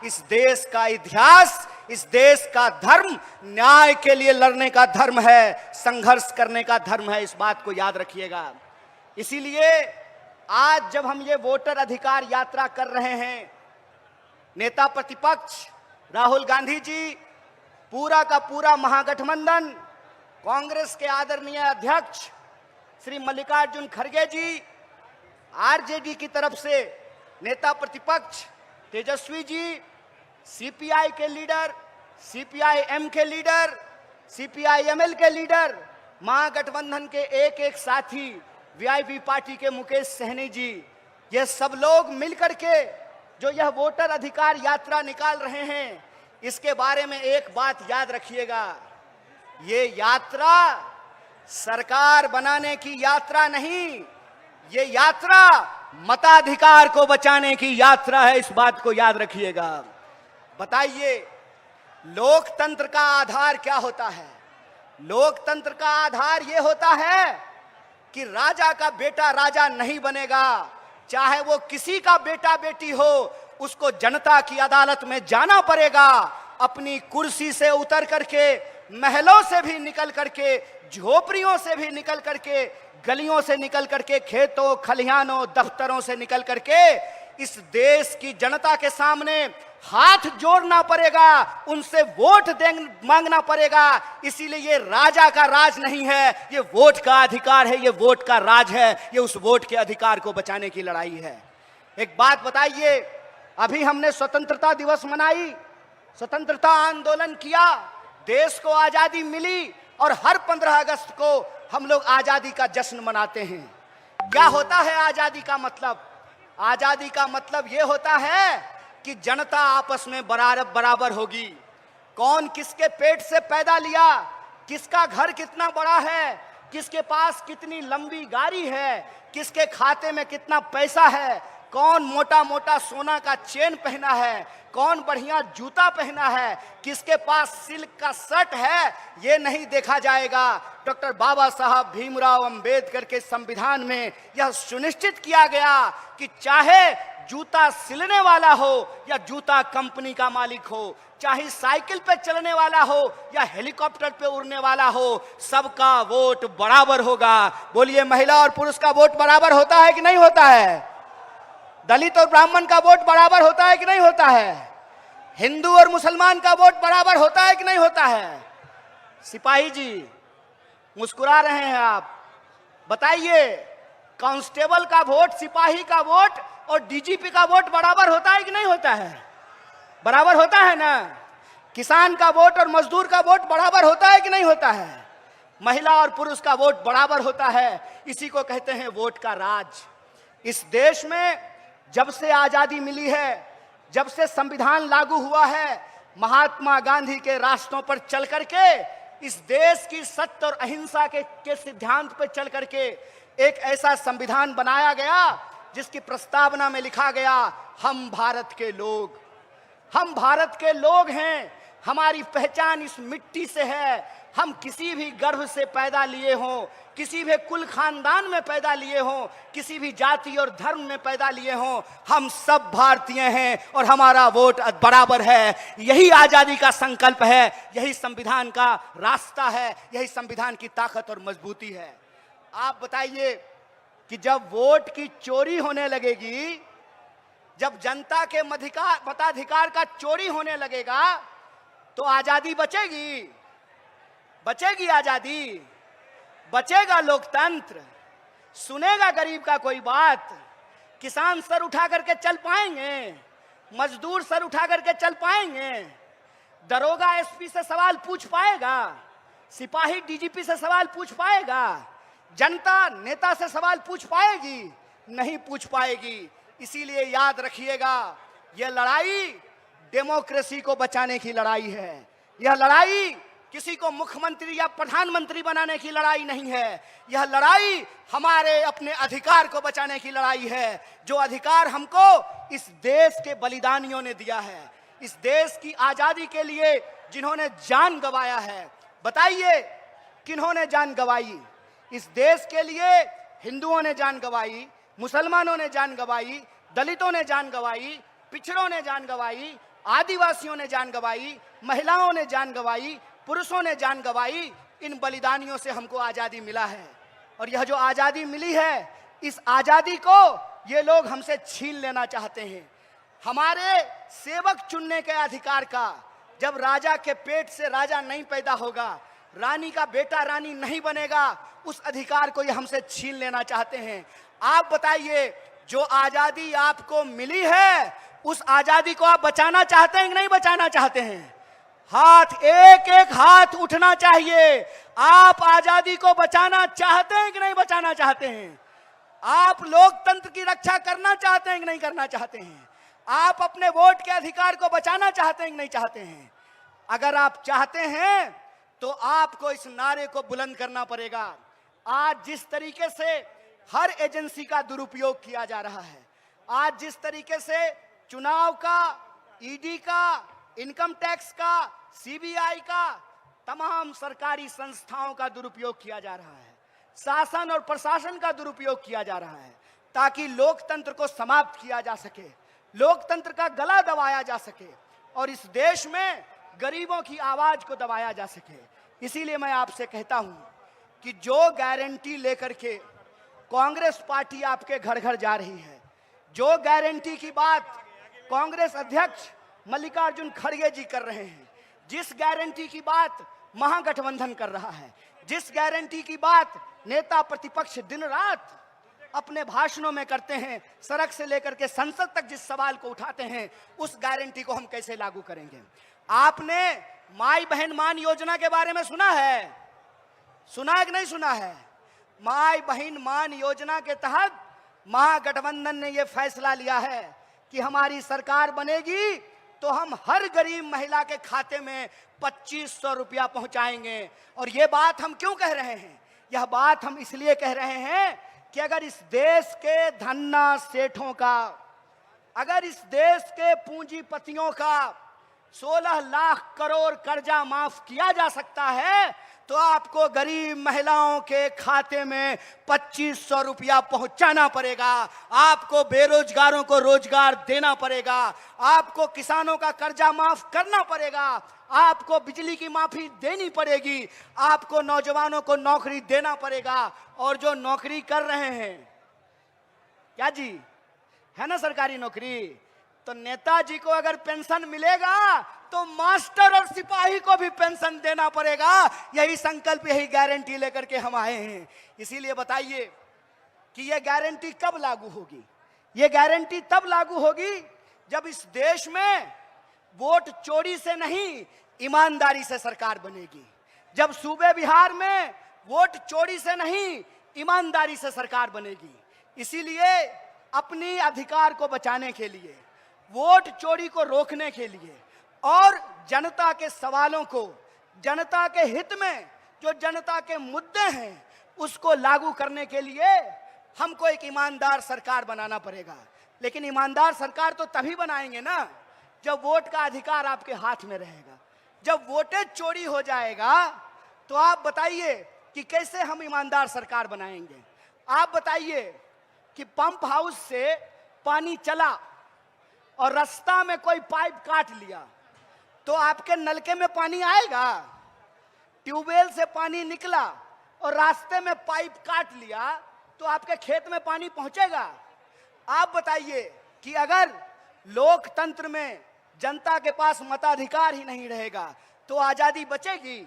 इस देश का इतिहास, इस देश का धर्म न्याय के लिए लड़ने का धर्म है, संघर्ष करने का धर्म है। इस बात को याद रखिएगा। इसीलिए आज जब हम ये वोटर अधिकार यात्रा कर रहे हैं, नेता प्रतिपक्ष राहुल गांधी जी, पूरा का पूरा महागठबंधन, कांग्रेस के आदरणीय अध्यक्ष श्री मल्लिकार्जुन खड़गे जी, आरजेडी की तरफ से नेता प्रतिपक्ष तेजस्वी जी, सीपीआई के लीडर, सीपीआईएम के लीडर, सीपीआईएमएल के लीडर, महागठबंधन के एक एक साथी, वीआईपी पार्टी के मुकेश सहनी जी, ये सब लोग मिलकर के जो यह वोटर अधिकार यात्रा निकाल रहे हैं, इसके बारे में एक बात याद रखिएगा। ये यात्रा सरकार बनाने की यात्रा नहीं, ये यात्रा मताधिकार को बचाने की यात्रा है। इस बात को याद रखिएगा। बताइए, लोकतंत्र का आधार क्या होता है? लोकतंत्र का आधार यह होता है कि राजा का बेटा राजा नहीं बनेगा, चाहे वो किसी का बेटा बेटी हो, उसको जनता की अदालत में जाना पड़ेगा। अपनी कुर्सी से उतर करके, महलों से भी निकल करके, झोपड़ियों से भी निकल करके, गलियों से निकल करके, खेतों खलिहानों दफ्तरों से निकल करके इस देश की जनता के सामने हाथ जोड़ना पड़ेगा, उनसे वोट मांगना पड़ेगा। इसीलिए ये राजा का राज नहीं है, ये वोट का अधिकार है, ये वोट का राज है, ये उस वोट के अधिकार को बचाने की लड़ाई है। एक बात बताइए, अभी हमने स्वतंत्रता दिवस मनाई, स्वतंत्रता आंदोलन किया, देश को आजादी मिली, और हर 15 अगस्त को हम लोग आजादी का जश्न मनाते हैं। क्या होता है आजादी का मतलब? आजादी का मतलब यह होता है कि जनता आपस में बराबर होगी। कौन किसके पेट से पैदा लिया, किसका घर कितना बड़ा है, किसके पास कितनी लंबी गाड़ी है, किसके खाते में कितना पैसा है, कौन मोटा मोटा सोना का चेन पहना है, कौन बढ़िया जूता पहना है, किसके पास सिल्क का शर्ट है, ये नहीं देखा जाएगा। डॉक्टर बाबा साहब भीमराव अंबेडकर के संविधान में यह सुनिश्चित किया गया कि चाहे जूता सिलने वाला हो या जूता कंपनी का मालिक हो, चाहे साइकिल पे चलने वाला हो या हेलीकॉप्टर पे उड़ने वाला हो, सबका वोट बराबर होगा। बोलिए, महिला और पुरुष का वोट बराबर होता है कि नहीं होता है? दलित और ब्राह्मण का वोट बराबर होता है कि नहीं होता है? हिंदू और मुसलमान का वोट बराबर होता है कि नहीं होता है? सिपाही जी मुस्कुरा रहे हैं आप, बताइए, कांस्टेबल का वोट, सिपाही का वोट और डीजीपी का वोट बराबर होता है कि नहीं होता है? बराबर होता है ना? किसान का वोट और मजदूर का वोट बराबर होता है कि नहीं होता है? महिला और पुरुष का वोट बराबर होता है। इसी को कहते हैं वोट का राज। इस देश में जब से आजादी मिली है, जब से संविधान लागू हुआ है, महात्मा गांधी के रास्तों पर चल करके, इस देश की सत्य और अहिंसा के सिद्धांत पर चल करके एक ऐसा संविधान बनाया गया जिसकी प्रस्तावना में लिखा गया, हम भारत के लोग, हम भारत के लोग हैं, हमारी पहचान इस मिट्टी से है। हम किसी भी गर्भ से पैदा लिए हों, किसी भी कुल खानदान में पैदा लिए हों, किसी भी जाति और धर्म में पैदा लिए हों, हम सब भारतीय हैं और हमारा वोट बराबर है। यही आजादी का संकल्प है, यही संविधान का रास्ता है, यही संविधान की ताकत और मजबूती है। आप बताइए कि जब वोट की चोरी होने लगेगी, जब जनता के मताधिकार का चोरी होने लगेगा, तो आजादी बचेगी? बचेगी आजादी? बचेगा लोकतंत्र? सुनेगा गरीब का कोई बात? किसान सर उठा करके चल पाएंगे? मजदूर सर उठा करके चल पाएंगे? दरोगा एसपी से सवाल पूछ पाएगा? सिपाही डीजीपी से सवाल पूछ पाएगा? जनता नेता से सवाल पूछ पाएगी? नहीं पूछ पाएगी। इसीलिए याद रखिएगा, यह लड़ाई डेमोक्रेसी को बचाने की लड़ाई है। यह लड़ाई किसी को मुख्यमंत्री या प्रधानमंत्री बनाने की लड़ाई नहीं है। यह लड़ाई हमारे अपने अधिकार को बचाने की लड़ाई है, जो अधिकार हमको इस देश के बलिदानियों ने दिया है, इस देश की आजादी के लिए जिन्होंने जान गंवाया है। बताइए, किन्होंने जान गंवाई? इस देश के लिए हिंदुओं ने जान गंवाई, मुसलमानों ने जान गंवाई, दलितों ने जान गंवाई, पिछड़ों ने जान गंवाई, आदिवासियों ने जान गंवाई, महिलाओं ने जान गंवाई, पुरुषों ने जान गंवाई। इन बलिदानियों से हमको आजादी मिला है और यह जो आजादी मिली है, इस आजादी को ये लोग हमसे छीन लेना चाहते हैं। हमारे सेवक चुनने के अधिकार का, जब राजा के पेट से राजा नहीं पैदा होगा, रानी का बेटा रानी नहीं बनेगा, उस अधिकार को ये हमसे छीन लेना चाहते हैं। आप बताइए, जो आजादी आपको मिली है, उस आजादी को आप बचाना चाहते हैं कि नहीं बचाना चाहते हैं? हाथ, एक एक हाथ उठना चाहिए। आप आजादी को बचाना चाहते हैं कि नहीं बचाना चाहते हैं? आप लोकतंत्र की रक्षा करना चाहते हैं कि नहीं करना चाहते हैं? आप अपने वोट के अधिकार को बचाना चाहते हैं कि नहीं चाहते हैं? अगर आप चाहते हैं तो आपको इस नारे को बुलंद करना पड़ेगा। आज जिस तरीके से हर एजेंसी का दुरुपयोग किया जा रहा है, आज जिस तरीके से चुनाव का, ईडी का, इनकम टैक्स का, सीबीआई का, तमाम सरकारी संस्थाओं का दुरुपयोग किया जा रहा है, शासन और प्रशासन का दुरुपयोग किया जा रहा है, ताकि लोकतंत्र को समाप्त किया जा सके, लोकतंत्र का गला दबाया जा सके और इस देश में गरीबों की आवाज को दबाया जा सके। इसीलिए मैं आपसे कहता हूं कि जो गारंटी लेकर के कांग्रेस पार्टी आपके घर घर जा रही है, जो गारंटी की बात कांग्रेस अध्यक्ष मल्लिकार्जुन खड़गे जी कर रहे हैं, जिस गारंटी की बात महागठबंधन कर रहा है, जिस गारंटी की बात नेता प्रतिपक्ष दिन रात अपने भाषणों में करते हैं, सड़क से लेकर के संसद तक जिस सवाल को उठाते हैं, उस गारंटी को हम कैसे लागू करेंगे? आपने माई बहन मान योजना के बारे में सुना है? सुना है कि नहीं सुना है? माई बहन मान योजना के तहत महागठबंधन ने यह फैसला लिया है कि हमारी सरकार बनेगी तो हम हर गरीब महिला के खाते में 2500 रुपया पहुंचाएंगे। और यह बात हम क्यों कह रहे हैं? यह बात हम इसलिए कह रहे हैं कि अगर इस देश के धन्ना सेठों का, अगर इस देश के पूंजीपतियों का 16 लाख करोड़ कर्जा माफ किया जा सकता है, तो आपको गरीब महिलाओं के खाते में 2500 रुपया पहुंचाना पड़ेगा। आपको बेरोजगारों को रोजगार देना पड़ेगा, आपको किसानों का कर्जा माफ करना पड़ेगा, आपको बिजली की माफी देनी पड़ेगी, आपको नौजवानों को नौकरी देना पड़ेगा। और जो नौकरी कर रहे हैं, क्या जी है ना सरकारी नौकरी, तो नेताजी को अगर पेंशन मिलेगा तो मास्टर और सिपाही को भी पेंशन देना पड़ेगा। यही संकल्प, यही गारंटी लेकर के हम आए हैं। इसीलिए बताइए कि यह गारंटी कब लागू होगी? यह गारंटी तब लागू होगी जब इस देश में वोट चोरी से नहीं, ईमानदारी से सरकार बनेगी। जब सूबे बिहार में वोट चोरी से नहीं, ईमानदारी से सरकार बनेगी। इसीलिए अपनी अधिकार को बचाने के लिए, वोट चोरी को रोकने के लिए और जनता के सवालों को, जनता के हित में जो जनता के मुद्दे हैं, उसको लागू करने के लिए हमको एक ईमानदार सरकार बनाना पड़ेगा। लेकिन ईमानदार सरकार तो तभी बनाएंगे ना जब वोट का अधिकार आपके हाथ में रहेगा। जब वोटेज चोरी हो जाएगा तो आप बताइए कि कैसे हम ईमानदार सरकार बनाएंगे? आप बताइए कि पंप हाउस से पानी चला और रास्ता में कोई पाइप काट लिया तो आपके नलके में पानी आएगा? ट्यूबवेल से पानी निकला और रास्ते में पाइप काट लिया तो आपके खेत में पानी पहुंचेगा? आप बताइए कि अगर लोकतंत्र में जनता के पास मताधिकार ही नहीं रहेगा तो आजादी बचेगी?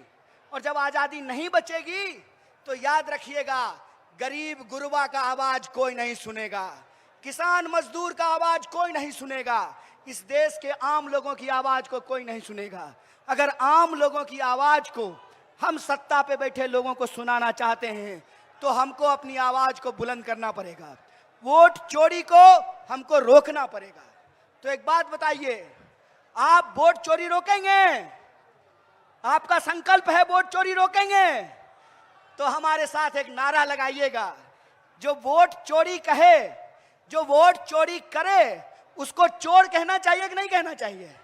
और जब आजादी नहीं बचेगी तो याद रखिएगा, गरीब गुरबा का आवाज कोई नहीं सुनेगा, किसान मजदूर का आवाज कोई नहीं सुनेगा, इस देश के आम लोगों की आवाज को कोई नहीं सुनेगा। अगर आम लोगों की आवाज को हम सत्ता पे बैठे लोगों को सुनाना चाहते हैं तो हमको अपनी आवाज को बुलंद करना पड़ेगा, वोट चोरी को हमको रोकना पड़ेगा। तो एक बात बताइए, आप वोट चोरी रोकेंगे? आपका संकल्प है वोट चोरी रोकेंगे? तो हमारे साथ एक नारा लगाइएगा, जो वोट चोरी कहे, जो वोट चोरी करे, उसको चोर कहना चाहिए कि नहीं कहना चाहिए?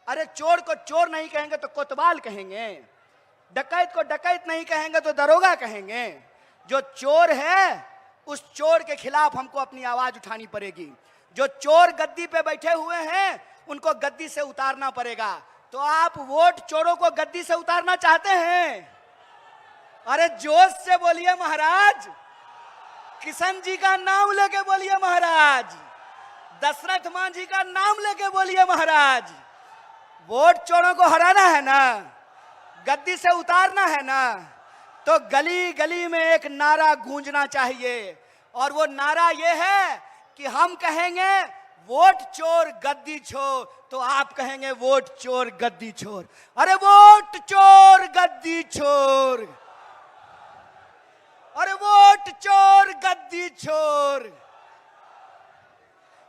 अरे चोर को चोर नहीं कहेंगे तो कोतवाल कहेंगे, डकैत को डकैत नहीं कहेंगे तो दरोगा कहेंगे। जो चोर है उस चोर के खिलाफ हमको अपनी आवाज उठानी पड़ेगी। जो चोर गद्दी पे बैठे हुए हैं उनको गद्दी से उतारना पड़ेगा। तो आप वोट चोरों को गद्दी से उतारना चाहते हैं? अरे जोश से बोलिए महाराज, किशन जी का नाम लेके बोलिए महाराज, दशरथ मांझी का नाम लेके बोलिए महाराज। वोट चोरों को हराना है ना, गद्दी से उतारना है ना, तो गली गली में एक नारा गूंजना चाहिए। और वो नारा ये है कि हम कहेंगे वोट चोर गद्दी छोर, तो आप कहेंगे वोट चोर गद्दी छोर। अरे वोट चोर गद्दी छोर, अरे वोट चोर गद्दी छोर,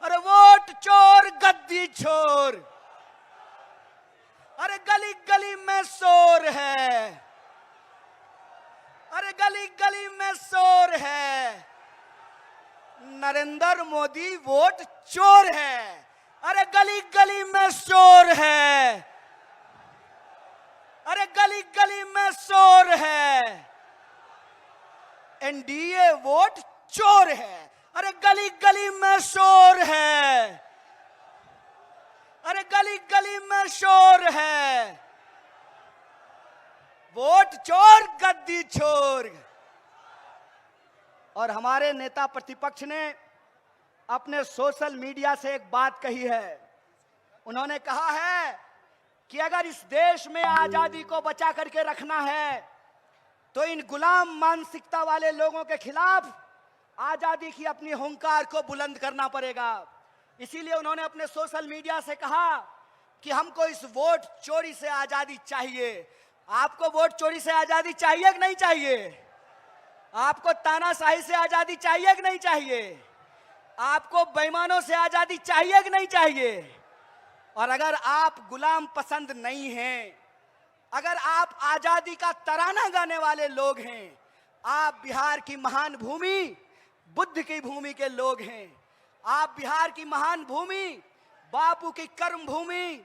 अरे वोट चोर गद्दी छोर। अरे गली गली में शोर है, अरे गली गली में शोर है, नरेंद्र मोदी वोट चोर है। अरे गली गली में शोर है, अरे गली गली में शोर है, एनडीए वोट चोर है। अरे गली गली में शोर है, अरे गली गली में शोर है, वोट चोर गद्दी छोर। और हमारे नेता प्रतिपक्ष ने अपने सोशल मीडिया से एक बात कही है। उन्होंने कहा है कि अगर इस देश में आजादी को बचा करके रखना है तो इन गुलाम मानसिकता वाले लोगों के खिलाफ आजादी की अपनी हुंकार को बुलंद करना पड़ेगा। इसीलिए उन्होंने अपने सोशल मीडिया से कहा कि हमको इस वोट चोरी से आजादी चाहिए। आपको वोट चोरी से आजादी चाहिए कि नहीं चाहिए? आपको तानाशाही से आजादी चाहिए कि नहीं चाहिए? आपको बेईमानों से आजादी चाहिए कि नहीं चाहिए? और अगर आप गुलाम पसंद नहीं हैं, अगर आप आजादी का तराना गाने वाले लोग हैं, आप बिहार की महान भूमि, बुद्ध की भूमि के लोग हैं, आप बिहार की महान भूमि, बापू की कर्म भूमि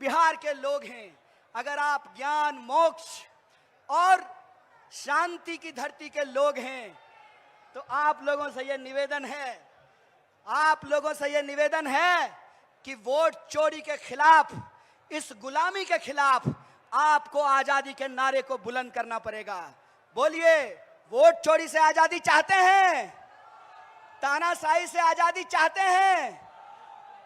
बिहार के लोग हैं, अगर आप ज्ञान मोक्ष और शांति की धरती के लोग हैं, तो आप लोगों से यह निवेदन है, आप लोगों से यह निवेदन है कि वोट चोरी के खिलाफ, इस गुलामी के खिलाफ आपको आजादी के नारे को बुलंद करना पड़ेगा। बोलिए, वोट चोरी से आजादी चाहते हैं? तानाशाही से आजादी चाहते हैं?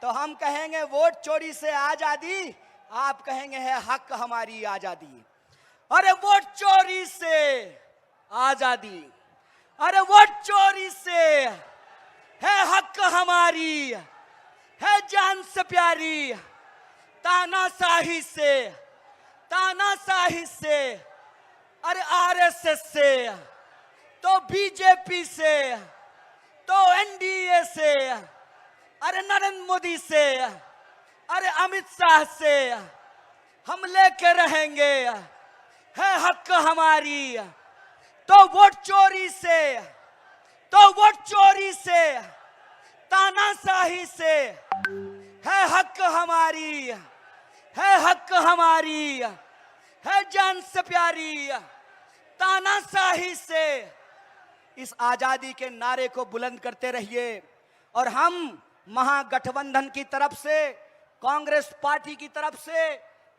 तो हम कहेंगे वोट चोरी से आजादी, आप कहेंगे है हक हमारी आजादी। अरे वोट चोरी से आजादी, अरे वोट चोरी से है हक हमारी, है जान से प्यारी। तानाशाही से, तानाशाही से, अरे आरएसएस से, तो बीजेपी से, तो एनडीए से, अरे नरेंद्र मोदी से, अरे अमित शाह से हम लेके रहेंगे, है हक हमारी। तो वोट चोरी से, तो वोट चोरी से, तानाशाही से है हक हमारी, है हक हमारी, है जान से प्यारी। तानाशाही से इस आजादी के नारे को बुलंद करते रहिए। और हम महागठबंधन की तरफ से, कांग्रेस पार्टी की तरफ से,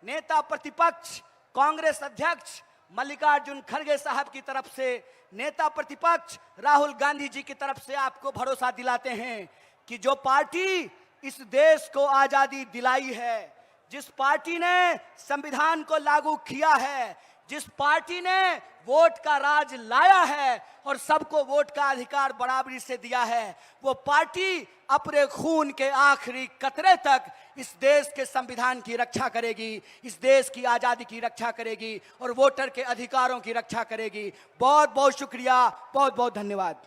नेता प्रतिपक्ष कांग्रेस अध्यक्ष मल्लिकार्जुन खड़गे साहब की तरफ से, नेता प्रतिपक्ष राहुल गांधी जी की तरफ से आपको भरोसा दिलाते हैं कि जो पार्टी इस देश को आजादी दिलाई है, जिस पार्टी ने संविधान को लागू किया है, जिस पार्टी ने वोट का राज लाया है और सबको वोट का अधिकार बराबरी से दिया है, वो पार्टी अपने खून के आखिरी कतरे तक इस देश के संविधान की रक्षा करेगी, इस देश की आजादी की रक्षा करेगी और वोटर के अधिकारों की रक्षा करेगी। बहुत बहुत शुक्रिया, बहुत बहुत धन्यवाद।